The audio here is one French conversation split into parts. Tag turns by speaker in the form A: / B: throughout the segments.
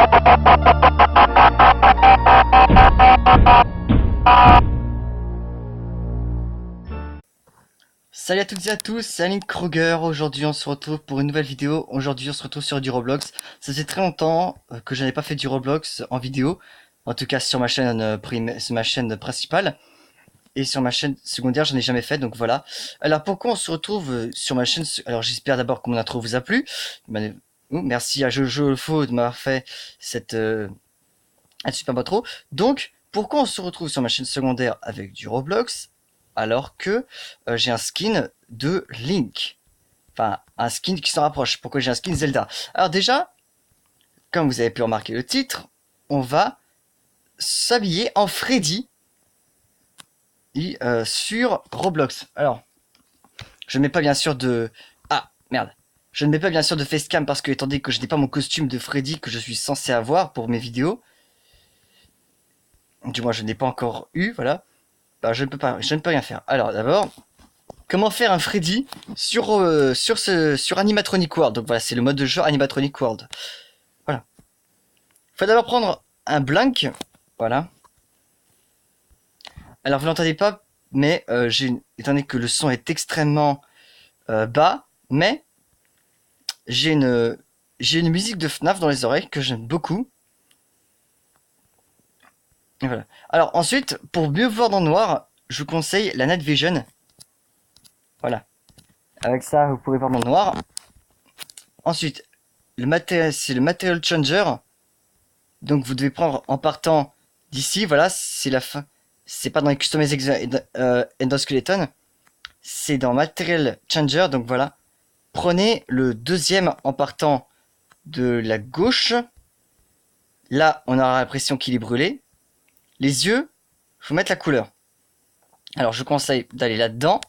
A: Salut à toutes et à tous, c'est Aline Kruger. Aujourd'hui on se retrouve pour une nouvelle vidéo. Aujourd'hui on se retrouve sur du Roblox. Ça faisait très longtemps que je n'avais pas fait du Roblox en vidéo. En tout cas sur ma chaîne, sur ma chaîne principale. Et sur ma chaîne secondaire j'en ai jamais fait, donc voilà. Alors pourquoi on se retrouve sur ma chaîne? Alors j'espère d'abord que mon intro vous a plu. Merci à Jojo le Faux de m'avoir fait cette super intro. Donc pourquoi on se retrouve sur ma chaîne secondaire avec du Roblox alors que j'ai un skin de Link? Enfin, un skin qui s'en rapproche. Pourquoi j'ai un skin Zelda? Alors déjà, comme vous avez pu remarquer le titre, on va s'habiller en Freddy sur Roblox. Alors, je ne mets pas bien sûr de... Ah, merde. Je ne mets pas bien sûr de facecam parce que, étant donné que je n'ai pas mon costume de Freddy que je suis censé avoir pour mes vidéos, du moins je n'ai pas encore eu, voilà, bah, je ne peux rien faire. Alors d'abord, comment faire un Freddy sur Animatronic World? Donc voilà, c'est le mode de jeu Animatronic World. Voilà. Faut d'abord prendre un blank. Voilà. Alors vous l'entendez pas, mais étant donné que le son est extrêmement bas, mais j'ai une musique de FNAF dans les oreilles que j'aime beaucoup. Et voilà. Alors ensuite, pour mieux voir dans le noir, je vous conseille la Night Vision. Voilà. Avec ça, vous pourrez voir dans le noir. Ensuite, c'est le Material Changer. Donc vous devez prendre en partant d'ici, voilà, c'est la fin. C'est pas dans les Customize Endoskeleton, c'est dans Material Changer, donc voilà. Prenez le deuxième en partant de la gauche. Là, on aura l'impression qu'il est brûlé. Les yeux, faut mettre la couleur. Alors je vous conseille d'aller là-dedans,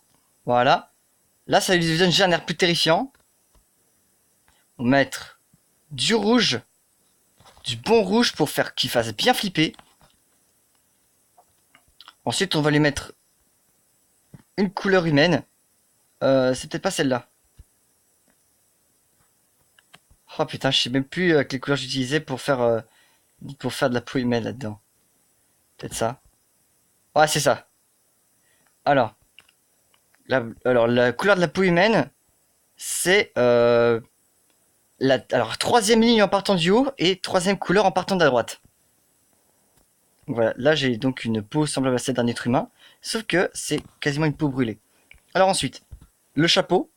A: voilà. Là, ça lui donne déjà un air plus terrifiant. On va mettre du rouge, du bon rouge pour faire qu'il fasse bien flipper. Ensuite, on va lui mettre une couleur humaine. C'est peut-être pas celle-là. Oh putain, je sais même plus quelle couleur j'utilisais pour faire de la peau humaine là-dedans. Peut-être ça. Ouais, c'est ça. Alors, la couleur de la peau humaine, c'est alors troisième ligne en partant du haut et troisième couleur en partant de la droite. Voilà, là j'ai donc une peau semblable à celle d'un être humain, sauf que c'est quasiment une peau brûlée. Alors ensuite, le chapeau.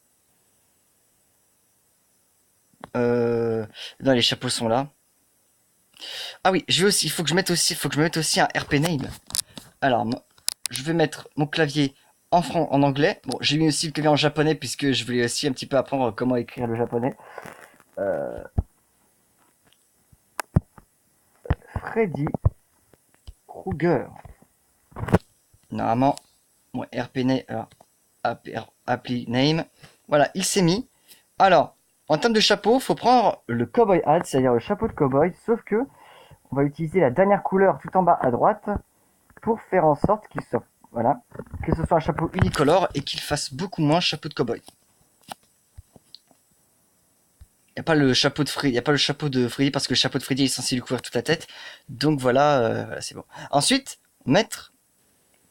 A: Non, les chapeaux sont là. Ah oui, il faut que je me mette aussi un RP name. Alors, je vais mettre mon clavier en anglais. Bon, j'ai mis aussi le clavier en japonais puisque je voulais aussi un petit peu apprendre comment écrire le japonais. Freddy Krueger. Normalement, mon RP name, alors, appli name. Voilà, il s'est mis. Alors, en termes de chapeau, faut prendre le cowboy hat, c'est-à-dire le chapeau de cowboy, sauf que on va utiliser la dernière couleur tout en bas à droite pour faire en sorte qu'il soit, voilà, que ce soit un chapeau unicolore et qu'il fasse beaucoup moins chapeau de cowboy. Il n'y a pas le chapeau de Freddy, parce que le chapeau de Freddy est censé lui couvrir toute la tête. Donc voilà, c'est bon. Ensuite, mettre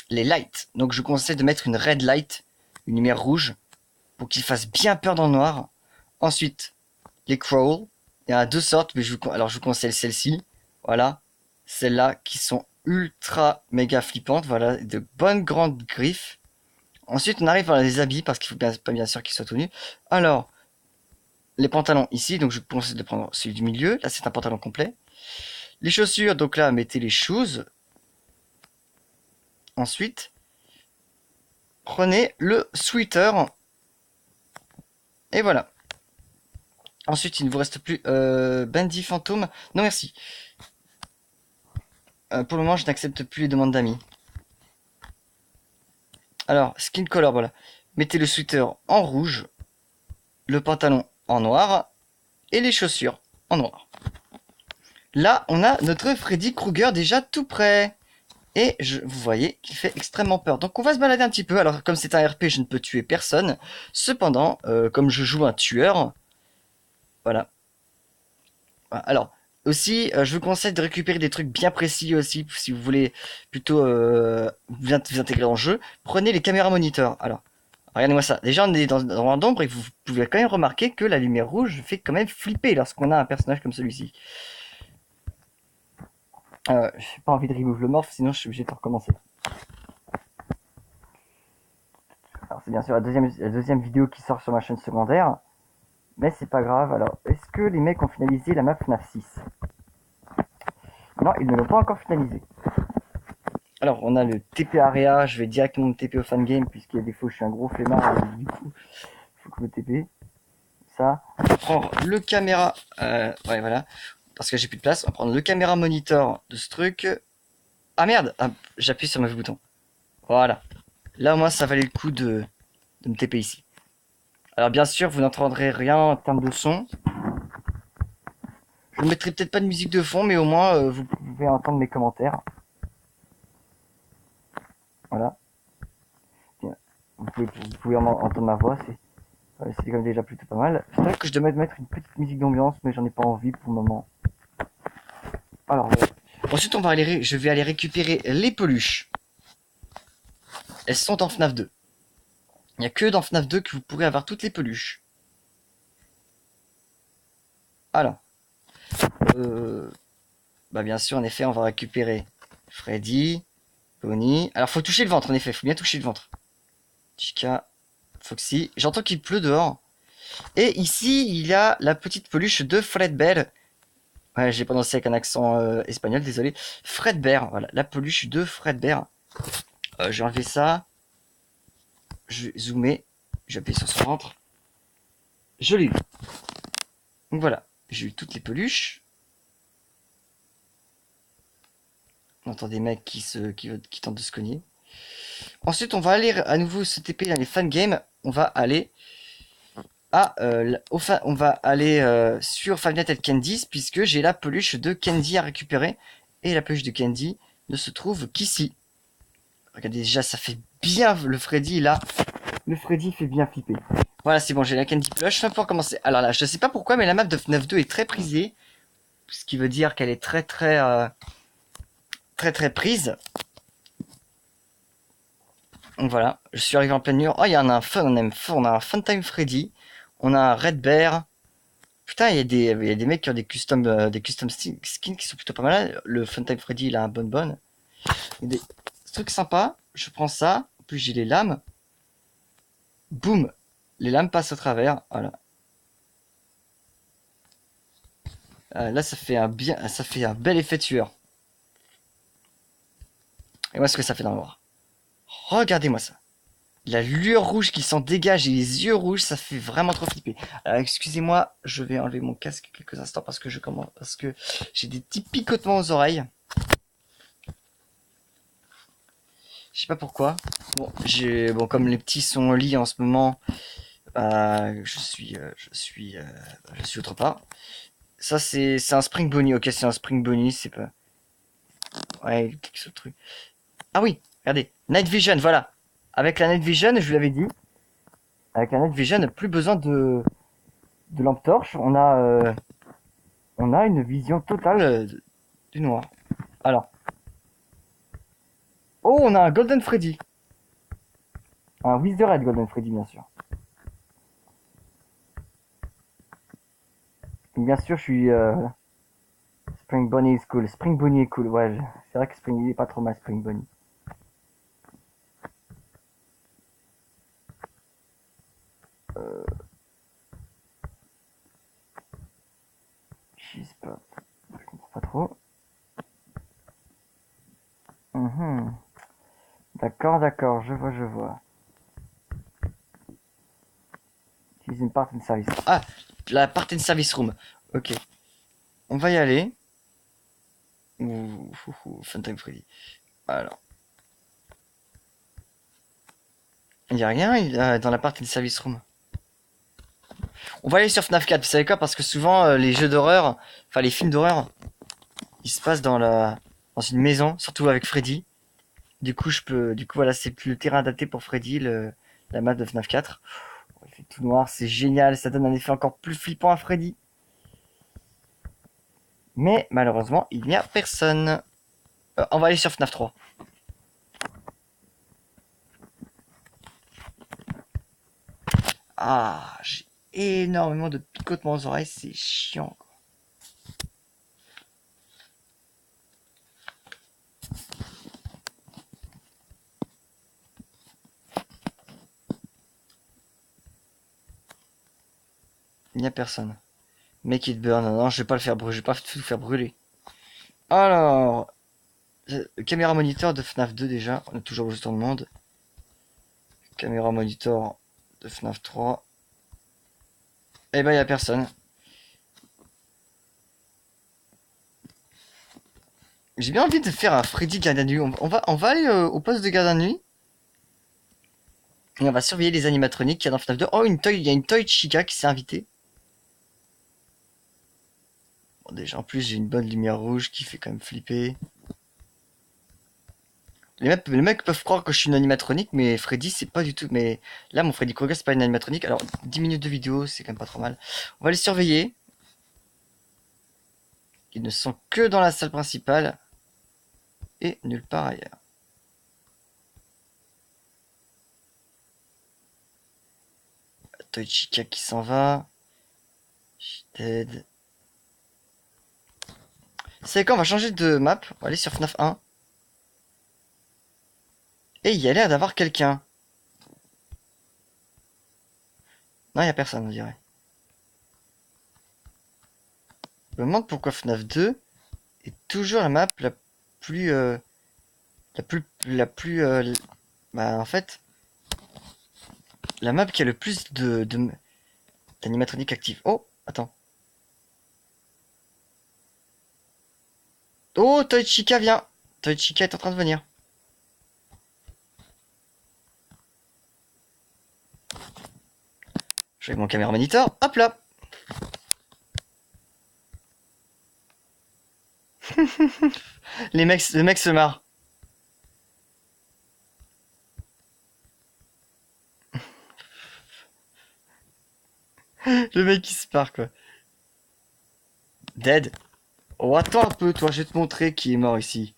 A: les lights. Donc je vous conseille de mettre une red light, une lumière rouge, pour qu'il fasse bien peur dans le noir. Ensuite, les crawls. Il y en a deux sortes, mais je vous conseille celle-ci. Voilà, celles-là qui sont ultra méga flippantes. Voilà, de bonnes grandes griffes. Ensuite, on arrive à les habits parce qu'il faut pas bien sûr qu'ils soient tout nus. Alors, les pantalons ici, donc je vous conseille de prendre celui du milieu. Là, c'est un pantalon complet. Les chaussures, donc là, mettez les shoes. Ensuite, prenez le sweater. Et voilà. Ensuite, il ne vous reste plus Bandy Fantôme. Non, merci. Pour le moment, je n'accepte plus les demandes d'amis. Alors, skin color, voilà. Mettez le sweater en rouge, le pantalon en noir et les chaussures en noir. Là, on a notre Freddy Krueger déjà tout prêt. Et vous voyez qu'il fait extrêmement peur. Donc on va se balader un petit peu. Alors comme c'est un RP, je ne peux tuer personne. Cependant, comme je joue un tueur, voilà. Alors, Aussi, je vous conseille de récupérer des trucs bien précis aussi, si vous voulez plutôt vous intégrer dans le jeu. Prenez les caméras moniteurs. Alors, regardez-moi ça. Déjà, on est dans un d'ombre et vous pouvez quand même remarquer que la lumière rouge fait quand même flipper lorsqu'on a un personnage comme celui-ci. J'ai pas envie de remove le morph, sinon je suis obligé de recommencer. Alors, c'est bien sûr la deuxième vidéo qui sort sur ma chaîne secondaire. Mais c'est pas grave. Alors, est-ce que les mecs ont finalisé la map FNAF 6? Non, ils ne l'ont pas encore finalisé. Alors, on a le TP Area. Je vais directement me TP au fan game, puisqu'il y a des fois où je suis un gros flemmard. Et du coup, il faut que je me TP. Ça. On va prendre le caméra. Ouais, voilà. Parce que j'ai plus de place. On va prendre le caméra monitor de ce truc. Ah merde, ah, j'appuie sur le mauvais bouton. Voilà. Là, au moins, ça valait le coup de me TP ici. Alors, bien sûr, vous n'entendrez rien en termes de son. Je ne mettrai peut-être pas de musique de fond, mais au moins, vous pouvez entendre mes commentaires. Voilà. Vous pouvez entendre ma voix, c'est quand même déjà plutôt pas mal. C'est vrai que je devais mettre une petite musique d'ambiance, mais j'en ai pas envie pour le moment. Alors, voilà. Ensuite, je vais aller récupérer les peluches. Elles sont dans FNAF 2. Il n'y a que dans FNAF 2 que vous pourrez avoir toutes les peluches. Alors, bah bien sûr, en effet, on va récupérer Freddy, Bonnie. Alors, faut toucher le ventre, en effet, faut bien toucher le ventre. Chica, Foxy. J'entends qu'il pleut dehors. Et ici, il y a la petite peluche de Fredbear. Ouais, j'ai prononcé avec un accent espagnol, désolé. Fredbear, voilà, la peluche de Fredbear. Je vais enlever ça. Je vais zoomer. Je vais appuyer sur son ventre. Je l'ai eu. Donc voilà, j'ai eu toutes les peluches. On entend des mecs qui tentent de se cogner. Ensuite, on va aller à nouveau se TP dans les fan games. On va aller sur Five Nights at Candy's, puisque j'ai la peluche de Candy à récupérer. Et la peluche de Candy ne se trouve qu'ici. Regardez, déjà, ça fait bien le Freddy, là. Le Freddy fait bien flipper. Voilà, c'est bon, j'ai la Candy Plush. On va pouvoir commencer. Alors là, je sais pas pourquoi, mais la map de FNAF 2 est très prisée. Ce qui veut dire qu'elle est très prise. Donc voilà, je suis arrivé en pleine nuit. Oh, il y en a un fun, on a un Funtime Freddy. On a un Red Bear. Putain, il y a des mecs qui ont des custom skins qui sont plutôt pas mal. Le Funtime Freddy, il a un bonbonne. Des trucs sympas. Je prends ça. En plus, j'ai les lames. Boum. Les lames passent au travers. Voilà. Là, ça fait un bel effet tueur. Et moi, ce que ça fait dans le noir. Regardez-moi ça. La lueur rouge qui s'en dégage et les yeux rouges, ça fait vraiment trop flipper. Alors, excusez-moi, je vais enlever mon casque quelques instants parce que j'ai des petits picotements aux oreilles. Je sais pas pourquoi. Bon, comme les petits sont au lit en ce moment, je suis autre part. Ça, c'est un Spring Bonnie. Ok, c'est un Spring Bonnie, c'est pas. Ouais, quelque chose de truc. Ah oui, regardez, Night Vision, voilà. Avec la Night Vision, je vous l'avais dit. Avec la Night Vision, plus besoin de lampe torche. On a une vision totale du noir. Alors. Oh, on a un Golden Freddy. Un Witherhead Golden Freddy, bien sûr. Bien sûr, je suis... Spring Bonnie is cool. Spring Bonnie est cool, ouais. C'est vrai que Spring Bonnie est pas trop mal, Spring Bonnie. Cheese Pop. Je comprends pas trop. D'accord, je vois. Utiliser une part in service. Ah, la part in service room. Ok. On va y aller. Ouh, Phantom Freddy. Alors. Il n'y a rien dans la part in service room. On va aller sur FNAF 4, vous savez quoi? Parce que souvent, les jeux d'horreur, enfin les films d'horreur, ils se passent dans une maison, surtout avec Freddy. Du coup, voilà, c'est le terrain adapté pour Freddy, la map de FNAF 4. Il fait tout noir, c'est génial, ça donne un effet encore plus flippant à Freddy. Mais malheureusement, il n'y a personne. On va aller sur FNAF 3. Ah, j'ai énormément de picotements aux oreilles, c'est chiant. Il n'y a personne. Make it burn. Non, je vais pas le faire brûler. Je vais pas tout faire brûler. Alors, caméra monitor de FNAF 2 déjà. On a toujours juste dans le monde. Caméra monitor de FNAF 3. Eh ben, il n'y a personne. J'ai bien envie de faire un Freddy gardien de nuit. On va aller au poste de gardien de nuit. Et on va surveiller les animatroniques qu'il y a dans FNAF 2. Oh, il y a une Toy Chica qui s'est invitée. Bon, déjà, en plus, j'ai une bonne lumière rouge qui fait quand même flipper. Les mecs peuvent croire que je suis une animatronique, mais Freddy, c'est pas du tout. Mais là, mon Freddy Krueger, c'est pas une animatronique. Alors, 10 minutes de vidéo, c'est quand même pas trop mal. On va les surveiller. Ils ne sont que dans la salle principale et nulle part ailleurs. Toy Chica qui s'en va. She's dead. C'est quand on va changer de map. On va aller sur FNAF 1. Et il y a l'air d'avoir quelqu'un. Non, il n'y a personne, on dirait. Je me demande pourquoi FNAF 2 est toujours la map plus... euh, bah, en fait, la map qui a le plus d'animatroniques actives. Oh, attends. Oh, Toy Chica vient. Toy Chica est en train de venir. Je vais avec mon caméra monitor. Hop là. Le mec se marre. Le mec il se marre quoi. Dead. Oh, attends un peu, toi, je vais te montrer qui est mort ici.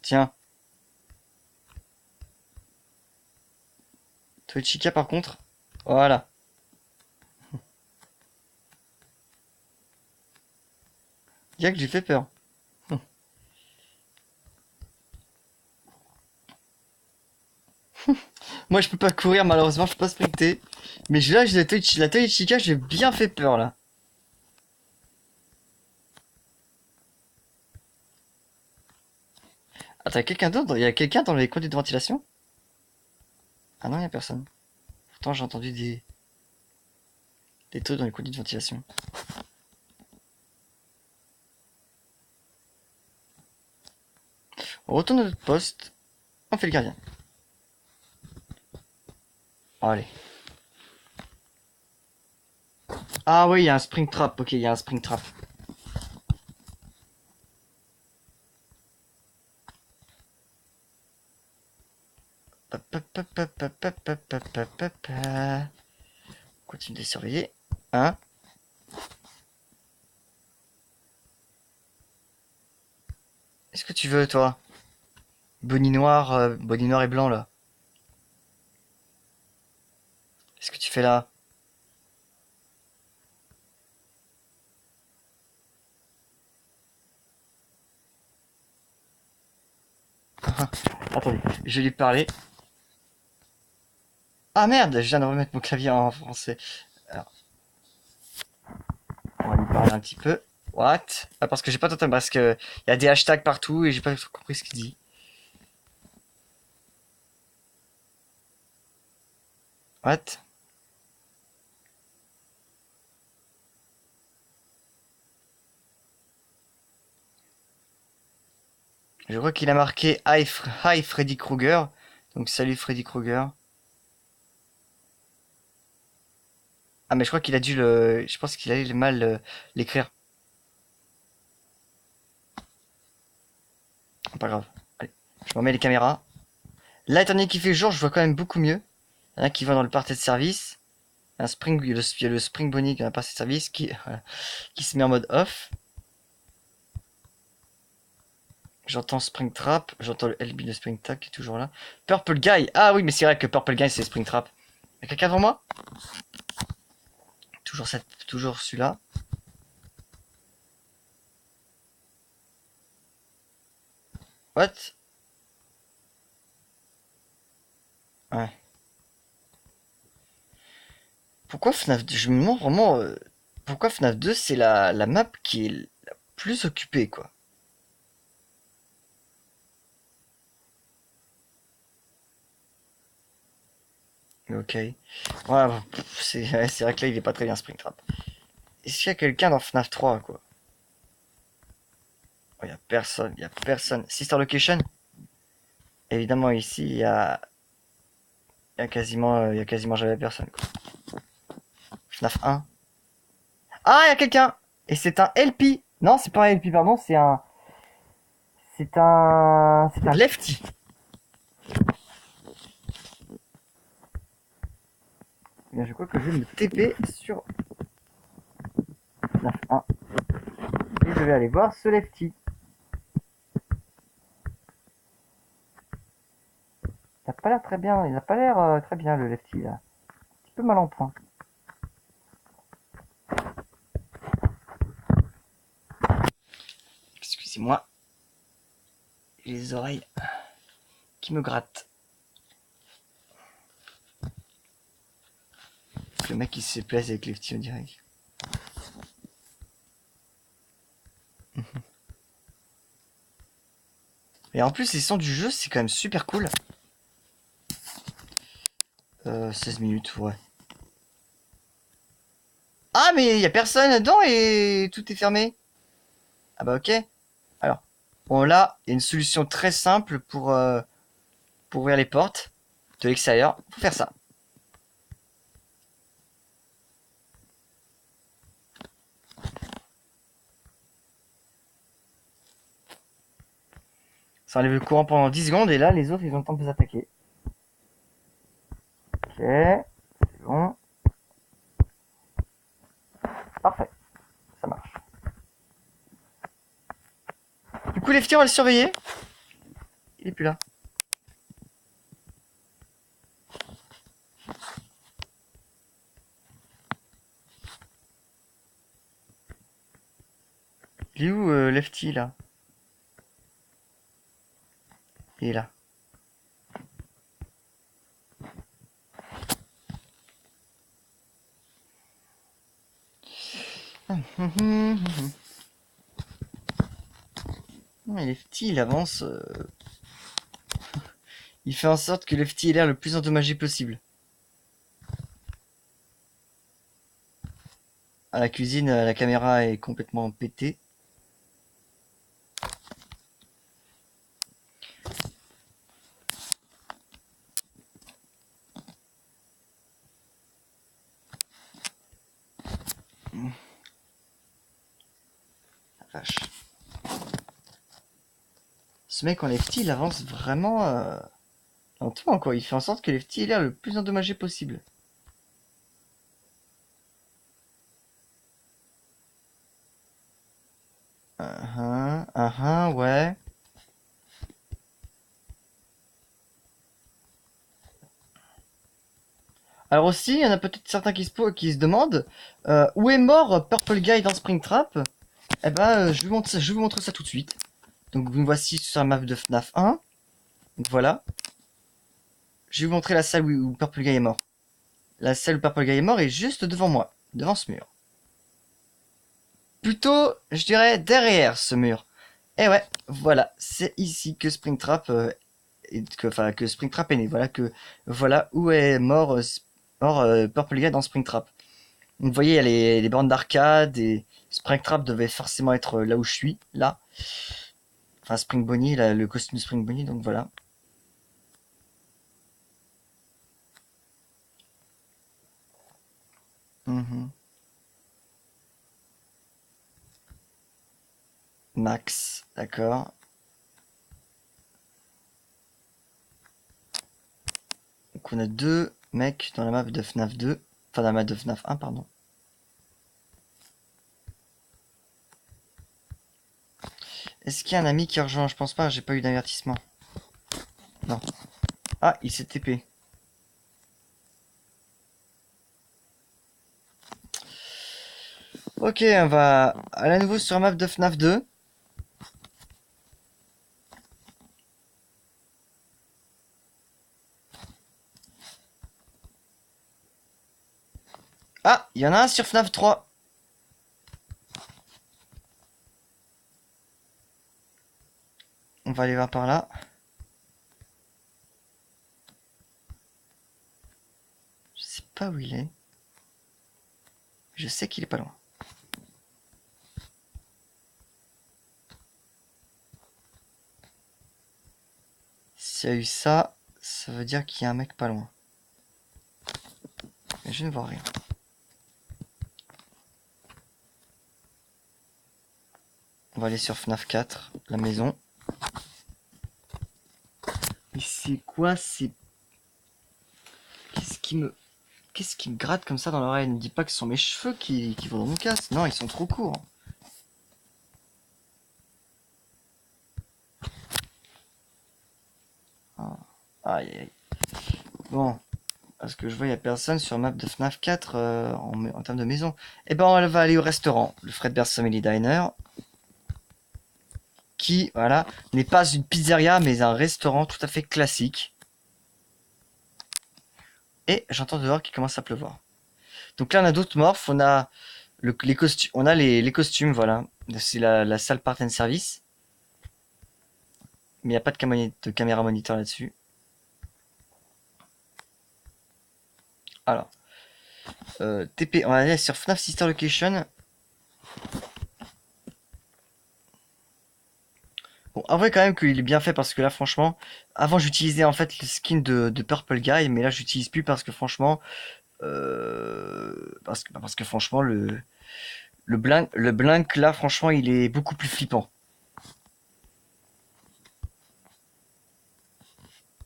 A: Tiens. Toy Chica par contre. Voilà. Y'a que j'ai fait peur. Moi je peux pas courir malheureusement, je peux pas sprinter. Mais là, j'ai la Toy Chica, j'ai bien fait peur là. Attends, quelqu'un d'autre? Il y a quelqu'un dans les conduits de ventilation? Ah non, il y a personne. Pourtant, j'ai entendu des trucs dans les conduits de ventilation. On retourne à notre poste. On fait le gardien. Allez. Ah oui, il y a un spring trap. Ok, il y a un spring trap. Continue de surveiller. Hein? Est-ce que tu veux, toi? Bonnie noir et blanc, là. Qu'est-ce que tu fais là? Attendez, je vais lui parler. Ah merde, je viens de remettre mon clavier en français. Alors, on va lui parler un petit peu. What? Ah, parce que j'ai pas totalement... Parce que il y a des hashtags partout et j'ai pas compris ce qu'il dit. What? Je crois qu'il a marqué Hi Freddy Krueger. Donc salut Freddy Krueger. Ah mais je crois qu'il a dû le... Je pense qu'il a mal l'écrire. Pas grave. Allez, je remets les caméras. Là, étant donné qu'il fait jour, je vois quand même beaucoup mieux. Il y en a qui vont dans le parterre de service. il y a le Spring Bonnie qui n'a pas ses services qui, voilà, qui se met en mode off. J'entends Springtrap, j'entends le LB de Springtrap qui est toujours là. Purple Guy, ah oui, mais c'est vrai que Purple Guy c'est Springtrap. Y'a quelqu'un devant moi? Toujours celui-là. What? Ouais. Pourquoi FNAF 2? Je me demande vraiment pourquoi FNAF 2 c'est la map qui est la plus occupée quoi. Ok. Ouais, c'est vrai que là il est pas très bien Springtrap. Est-ce qu'il y a quelqu'un dans FNAF 3 quoi? Oh, y a personne, y a personne. Sister Location? Évidemment ici il y a quasiment jamais personne quoi. FNAF 1. Ah, il y a quelqu'un! Et c'est un LP! Non, c'est pas un LP, pardon, c'est un lefty. Bien, je crois que je vais me TP sur FNAF 1. Et je vais aller voir ce lefty. Il a pas l'air très bien, il a pas l'air très bien le lefty là. Un petit peu mal en point. Excusez-moi. Les oreilles qui me grattent. Le mec il se plaise avec lefty on dirait. Et en plus les sons du jeu c'est quand même super cool. 16 minutes, ouais. Ah mais il y a personne dedans et tout est fermé. Ah bah ok. Alors, bon là, il y a une solution très simple pour ouvrir les portes de l'extérieur. Faut faire ça. Ça enlève le courant pendant 10 secondes et là, les autres, ils ont le temps de vous attaquer. Ok, c'est bon. Parfait, ça marche. Du coup, Lefty, on va le surveiller. Il est plus là. Il est où, Lefty, là? Il est là. Lefty, il avance. Il fait en sorte que Lefty ait l'air le plus endommagé possible. À la cuisine, la caméra est complètement pétée. La vache. Ce mec en Lefty, il avance vraiment lentement, quoi. Il fait en sorte que Lefty ait l'air le plus endommagé possible. Ouais. Alors aussi, il y en a peut-être certains qui se demandent où est mort Purple Guy dans Springtrap. Eh ben, je vais vous montrer ça tout de suite. Donc, vous me voici sur la map de FNAF 1. Donc voilà. Je vais vous montrer la salle où Purple Guy est mort. La salle où Purple Guy est mort est juste devant moi, devant ce mur. Plutôt, je dirais, derrière ce mur. Et ouais, voilà, c'est ici que Springtrap que Springtrap est né. Voilà où est mort Purple Guy dans Springtrap. Donc vous voyez, il y a les bornes d'arcade et Springtrap devait forcément être là où je suis, là. Enfin, Spring Bonnie, là, le costume de Spring Bonnie, donc voilà. Mhm. Max, d'accord. Donc on a deux mecs dans la map de FNAF 2. Enfin, la map de FNAF 1, pardon. Est-ce qu'il y a un ami qui rejoint? Je pense pas, j'ai pas eu d'avertissement. Non. Ah, il s'est TP. Ok, on va aller à nouveau sur la map de FNAF 2. Ah, il y en a un sur FNAF 3. On va aller voir par là. Je sais pas où il est. Je sais qu'il est pas loin. S'il y a eu ça, ça veut dire qu'il y a un mec pas loin. Mais je ne vois rien. On va aller sur FNAF 4, la maison. Mais c'est quoi c'est... Qu'est-ce qui me gratte comme ça dans l'oreille? Ne me dis pas que ce sont mes cheveux qui vont dans mon casque. Non, ils sont trop courts. Ah. Aïe aïe. Bon, parce que je vois, il n'y a personne sur map de FNAF 4 en termes de maison. Eh ben, on va aller au restaurant, le Fredbear's Family Diner. Qui, voilà, n'est pas une pizzeria, mais un restaurant tout à fait classique. Et j'entends dehors qu'il commence à pleuvoir. Donc là, on a d'autres morphes, on a les costumes, les costumes, voilà. C'est la salle part and service. Mais il n'y a pas de caméra moniteur là-dessus. Alors, TP, on va aller sur FNAF Sister Location. Bon, en vrai quand même qu'il est bien fait parce que là franchement, avant j'utilisais en fait le skin de Purple Guy, mais là j'utilise plus parce que franchement, parce que franchement le Blink là franchement il est beaucoup plus flippant.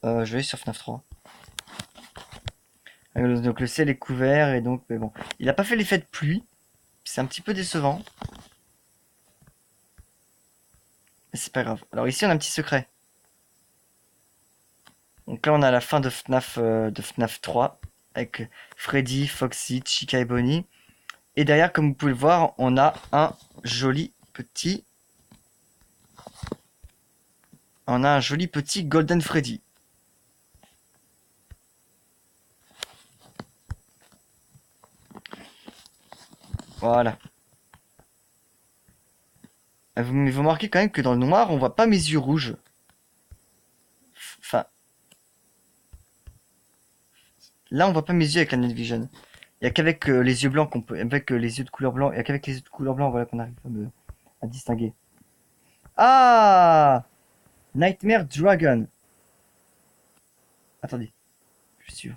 A: Je vais aller sur FNAF 3. Donc le ciel est couvert et donc mais bon, il a pas fait l'effet de pluie, c'est un petit peu décevant. Mais c'est pas grave. Alors ici on a un petit secret. Donc là on a la fin de FNAF 3 avec Freddy, Foxy, Chica et Bonnie. Et derrière, comme vous pouvez le voir, on a un joli petit... On a un joli petit Golden Freddy. Voilà. Mais vous remarquez quand même que dans le noir, on voit pas mes yeux rouges. Enfin, là, on voit pas mes yeux avec la Night Vision. Il y a qu'avec les yeux blancs qu'on peut... Avec les yeux de couleur blanc... Il y a qu'avec les yeux de couleur blanc, voilà, qu'on arrive à distinguer. Ah, Nightmare Dragon. Attendez, je suis sûr.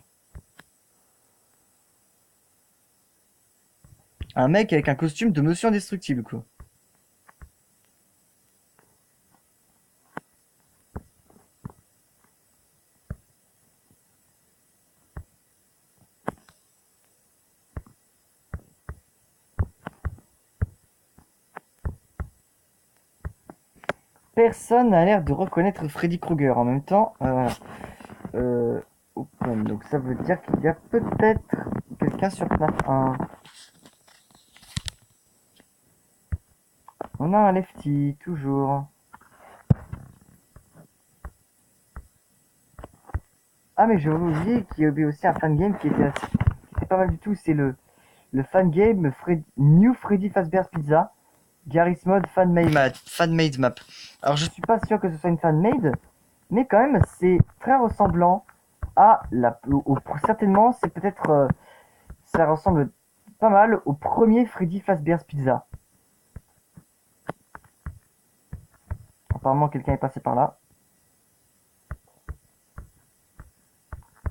A: Un mec avec un costume de Monsieur Indestructible, quoi. Personne n'a l'air de reconnaître Freddy Krueger. En même temps, open. Donc ça veut dire qu'il y a peut-être quelqu'un sur FNAF 1. On a un lefty, toujours. Ah mais j'ai oublié qu'il y avait aussi un fan game qui était pas mal du tout. C'est le fan game New Freddy Fazbear's Pizza. Garry's Mod fan made map. Alors je suis pas sûr que ce soit une fan made, mais quand même c'est très ressemblant à certainement c'est peut-être ça ressemble pas mal au premier Freddy Fazbear's Pizza. Apparemment quelqu'un est passé par là.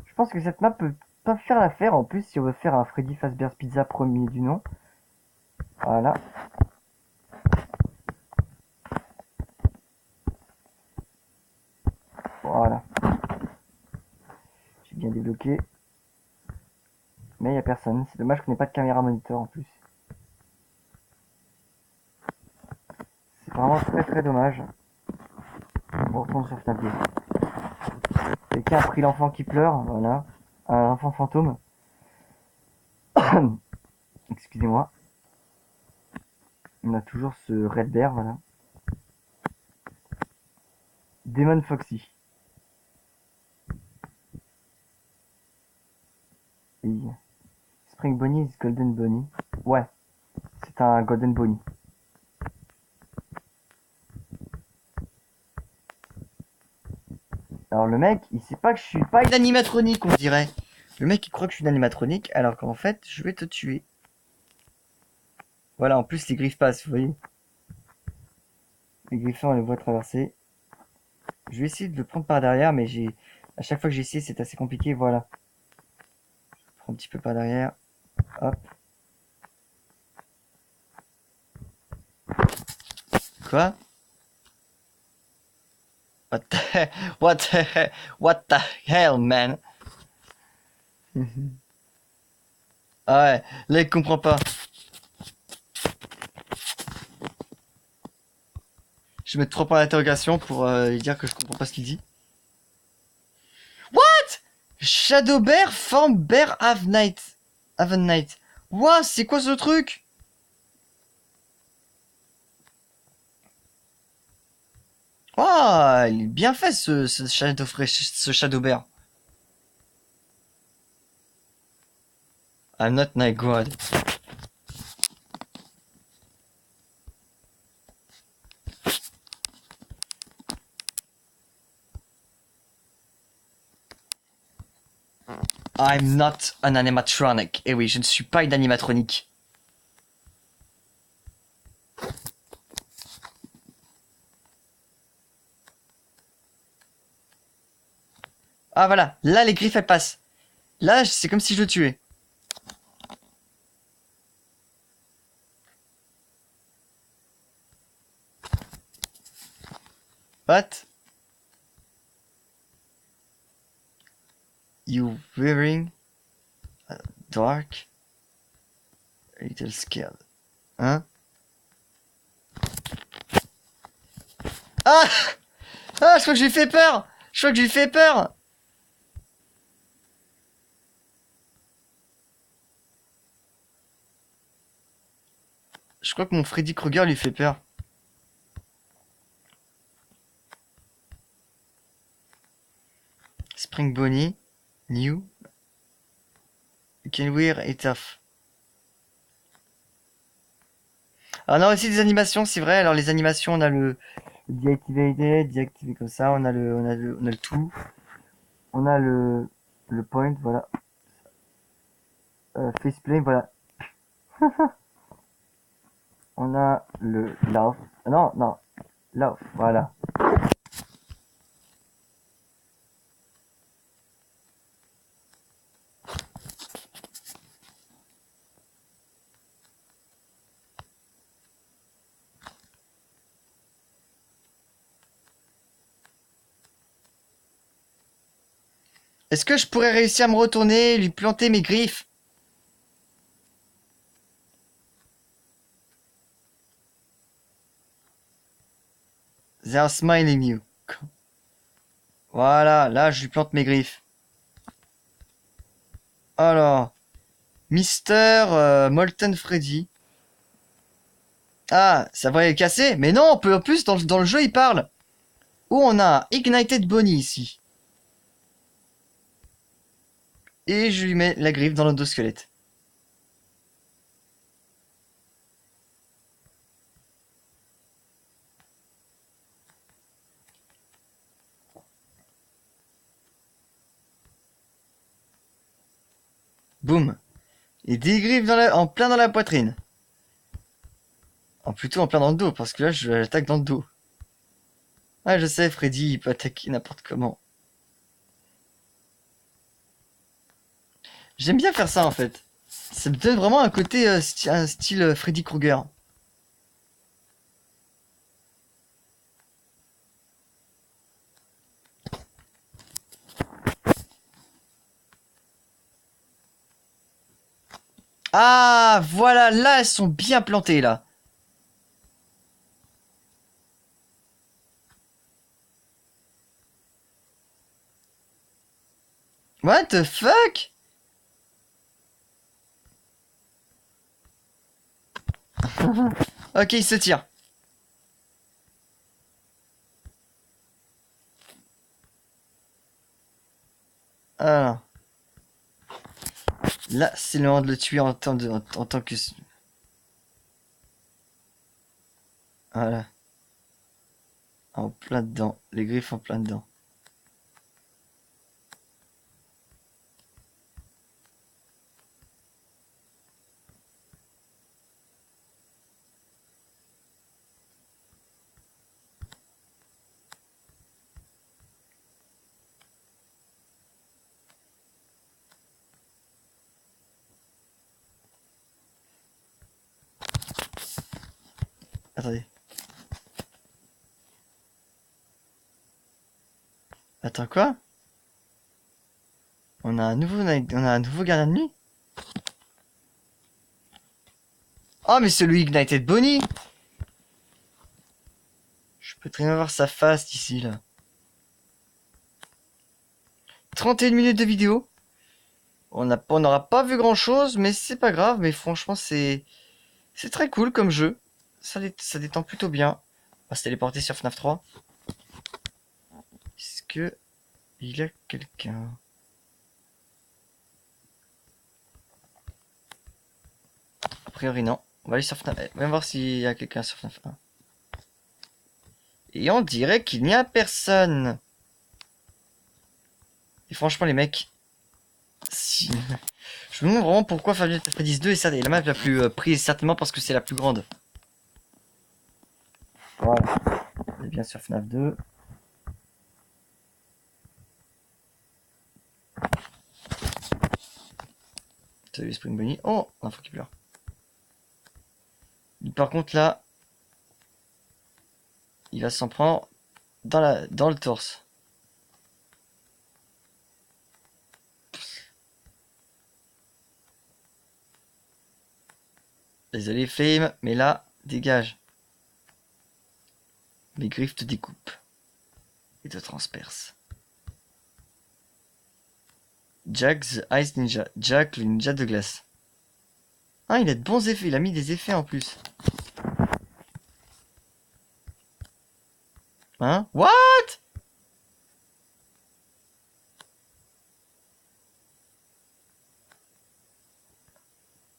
A: Je pense que cette map peut pas faire l'affaire en plus si on veut faire un Freddy Fazbear's Pizza premier du nom. Voilà. Voilà. J'ai bien débloqué. Mais il n'y a personne. C'est dommage qu'on n'ait pas de caméra moniteur en plus. C'est vraiment très très dommage. On retourne sur Fnac. Quelqu'un a pris l'enfant qui pleure, voilà. Un enfant fantôme. Excusez-moi. On a toujours ce Red Bear, voilà. Demon Foxy. Et Spring Bonnie is Golden Bonnie. Ouais, c'est un Golden Bonnie. Alors le mec, il sait pas que je suis pas une animatronique, on dirait. Le mec, il croit que je suis une animatronique, alors qu'en fait, je vais te tuer. Voilà, en plus, les griffes passent, vous voyez. Les griffons, on les voit traverser. Je vais essayer de le prendre par derrière, mais à chaque fois que j'ai essayé, c'est assez compliqué, voilà. Je prends un petit peu par derrière. Hop. Quoi? What the hell, man? Ah ouais, là il comprend pas. Je vais mettre 3 points d'interrogation pour lui dire que je comprends pas ce qu'il dit. What? Shadow Bear form Bear Have Night. What? C'est quoi ce truc? Oh, il est bien fait ce Shadow Bear. I'm not my god. I'm not an animatronic. Eh oui, je ne suis pas une animatronique. Ah voilà, là les griffes elles passent. Là, c'est comme si je le tuais. What? You wearing a dark little scared. Hein? Ah! Ah, je crois que j'ai fait peur! Je crois que j'ai fait peur! Je crois que mon Freddy Krueger lui fait peur. Spring Bonnie. New. You can wear it off. Alors, on a aussi des animations, c'est vrai. Alors, les animations, on a le deactivated, deactivé comme ça. On a le tout. On a le point, voilà. Faceplay, voilà. On a le laugh. Non, non. Laugh, voilà. Est-ce que je pourrais réussir à me retourner, lui planter mes griffes? They are smiling you. Voilà, là je lui plante mes griffes. Alors, Mister Molten Freddy. Ah, ça va les casser? Mais non, on peut en plus dans le jeu il parle. Oh, on a Ignited Bonnie ici. Et je lui mets la griffe dans l'endosquelette. Boum. Et 10 griffes en plein dans la poitrine. Plutôt en plein dans le dos, parce que là je l'attaque dans le dos. Ah, je sais, Freddy, il peut attaquer n'importe comment. J'aime bien faire ça en fait. Ça me donne vraiment un côté un style Freddy Krueger. Ah, voilà, là, elles sont bien plantées, là. What the fuck? Ok, il se tire. Alors, là, c'est le moment de le tuer en tant que... Voilà, en plein dedans. Les griffes en plein dedans. Attendez. Attends, quoi? On a un nouveau gardien de nuit? Oh, mais celui Ignited Bonnie! Je peux très bien voir sa face d'ici, là. 31 minutes de vidéo. On n'aura pas vu grand chose, mais c'est pas grave. Mais franchement, c'est très cool comme jeu. Ça détend plutôt bien. On va se téléporter sur FNAF 3. Est-ce que il y a quelqu'un? A priori, non. On va aller sur FNAF. On va voir s'il y a quelqu'un sur FNAF 1. Et on dirait qu'il n'y a personne. Et franchement, les mecs, si... je me demande vraiment pourquoi Five Nights at Freddy's 2 est la map la plus prise, certainement parce que c'est la plus grande. Voilà. On est bien sur FNAF 2. Salut Spring Bunny. Oh, un faut qu'il pleure. Par contre là, il va s'en prendre dans le torse. Désolé Flame, mais là, dégage. Mes griffes te découpent et te transpercent. Jack the Ice Ninja. Jack le ninja de glace. Ah, il a de bons effets, il a mis des effets en plus. Hein? What?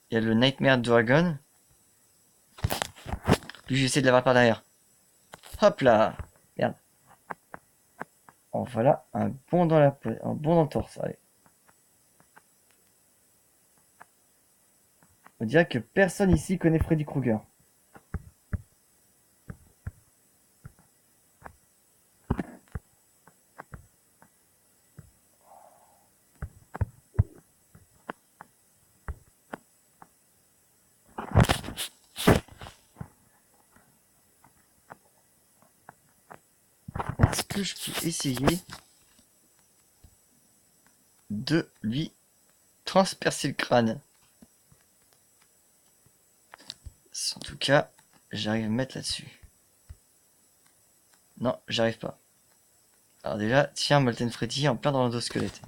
A: Il y a le Nightmare Dragon. Lui, j'essaie de l'avoir par derrière. Hop là. Merde. Oh, voilà, un bond dans un bond dans le torse. Allez. On dirait que personne ici connaît Freddy Krueger. Est-ce que je peux essayer de lui transpercer le crâne? En tout cas, j'arrive à me mettre là-dessus. Non, j'arrive pas. Alors déjà, tiens, Molten Freddy en plein dans l'endosquelette.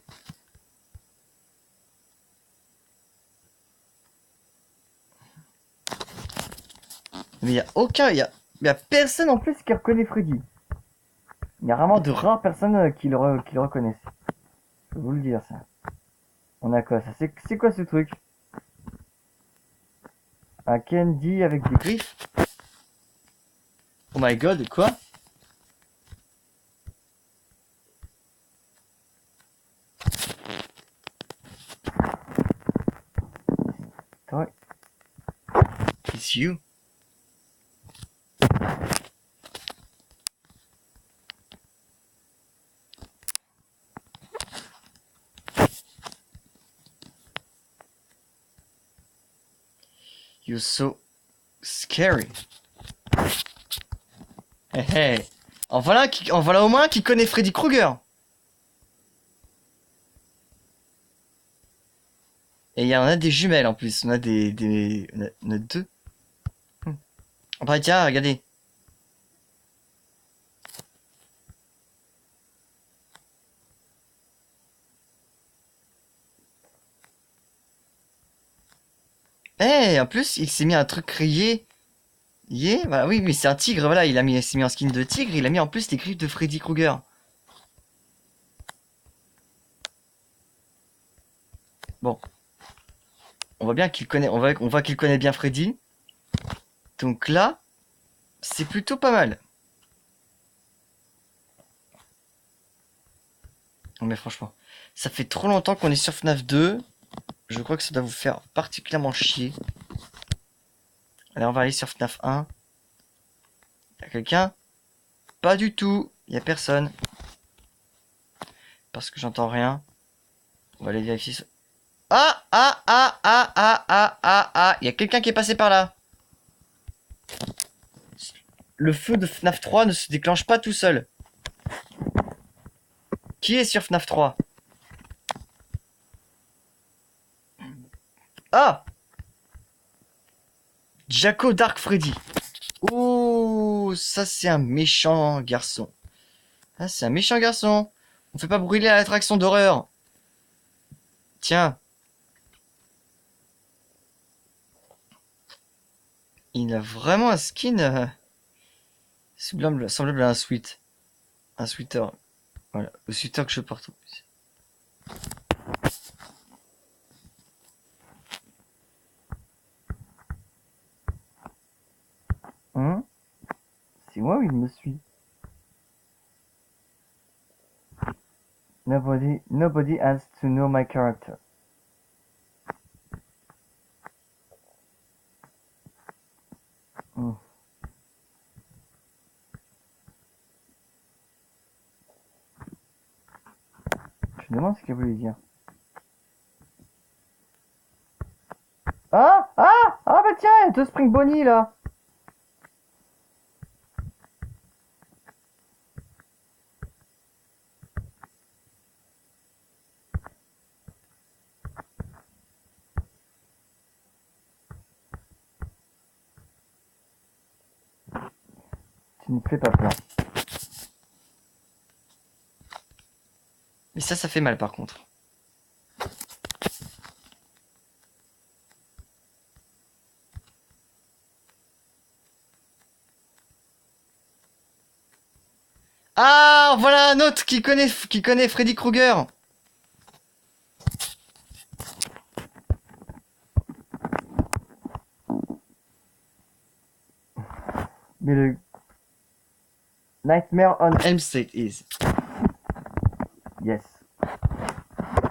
A: Mais il y a aucun, y a personne en plus qui reconnaît Freddy. Il y a vraiment de rares personnes qui le reconnaissent. Je peux vous le dire ça. On a quoi ça? C'est quoi ce truc? Un candy avec des griffes? Oh my god, quoi? Toi? It's you? You're so scary. Hey, hey. En voilà au moins qui connaît Freddy Krueger. Et on a des jumelles en plus. On a on a deux. Bah tiens, regardez. En plus, il s'est mis un truc rayé. Voilà, oui, mais c'est un tigre, voilà, il s'est mis un skin de tigre, il a mis en plus les griffes de Freddy Krueger. Bon. On voit bien qu'il connaît, on voit qu'il connaît bien Freddy. Donc là, c'est plutôt pas mal. Non mais franchement, ça fait trop longtemps qu'on est sur FNAF 2. Je crois que ça doit vous faire particulièrement chier. Allez, on va aller sur FNAF 1. Y'a quelqu'un? Pas du tout. Y'a personne. Parce que j'entends rien. On va aller vérifier ça. Ah, ah, ah, ah, ah, ah, ah, ah. Y'a quelqu'un qui est passé par là. Le feu de FNAF 3 ne se déclenche pas tout seul. Qui est sur FNAF 3? Ah! Jaco Dark Freddy. Oh, ça c'est un méchant garçon. Ah, c'est un méchant garçon. On fait pas brûler à l'attraction d'horreur. Tiens. Il a vraiment un skin semblable à un sweat. Un sweater. Voilà, le sweater que je porte. Hein? C'est moi ou il me suit? Nobody has to know my character. Hmm. Je me demande ce qu'elle voulait dire. Ah! Ah! Ah bah tiens, il y a deux Spring Bonnie là! Tu ne fais pas peur. Mais ça fait mal par contre. Ah, voilà un autre qui connaît Freddy Krueger. Mais le Nightmare on Elm Street is. Yes.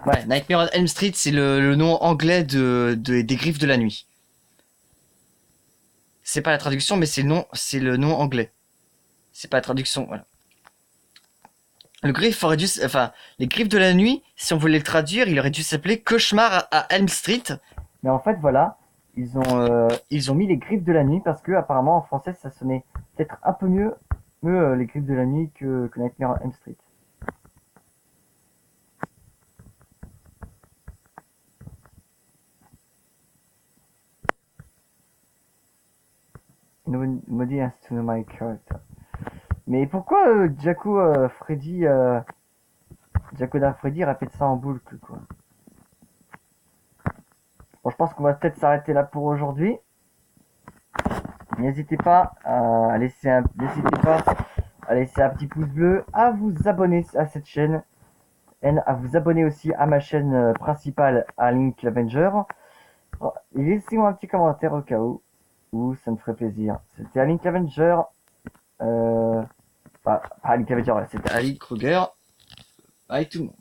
A: Ouais, Nightmare on Elm Street, c'est le nom anglais des Griffes de la Nuit. C'est pas la traduction, mais c'est le nom anglais. C'est pas la traduction, voilà. Le griffe aurait dû, enfin, les Griffes de la Nuit, si on voulait le traduire, il aurait dû s'appeler Cauchemar à Elm Street. Mais en fait, voilà, ils ont mis les Griffes de la Nuit parce que apparemment en français ça sonnait peut-être un peu mieux, les Griffes de la Nuit que Nightmare on Elm Street. Nobody has to know my character. Mais pourquoi Jaco Dark Freddy répète ça en boucle quoi? Bon, je pense qu'on va peut-être s'arrêter là pour aujourd'hui. N'hésitez pas à laisser un petit pouce bleu, à vous abonner à cette chaîne, et à vous abonner aussi à ma chaîne principale, à Link Avenger. Laissez-moi un petit commentaire au cas où ça me ferait plaisir. C'était Link Avenger. Pas Link Avenger, c'était Ali Kruger. Bye tout le monde.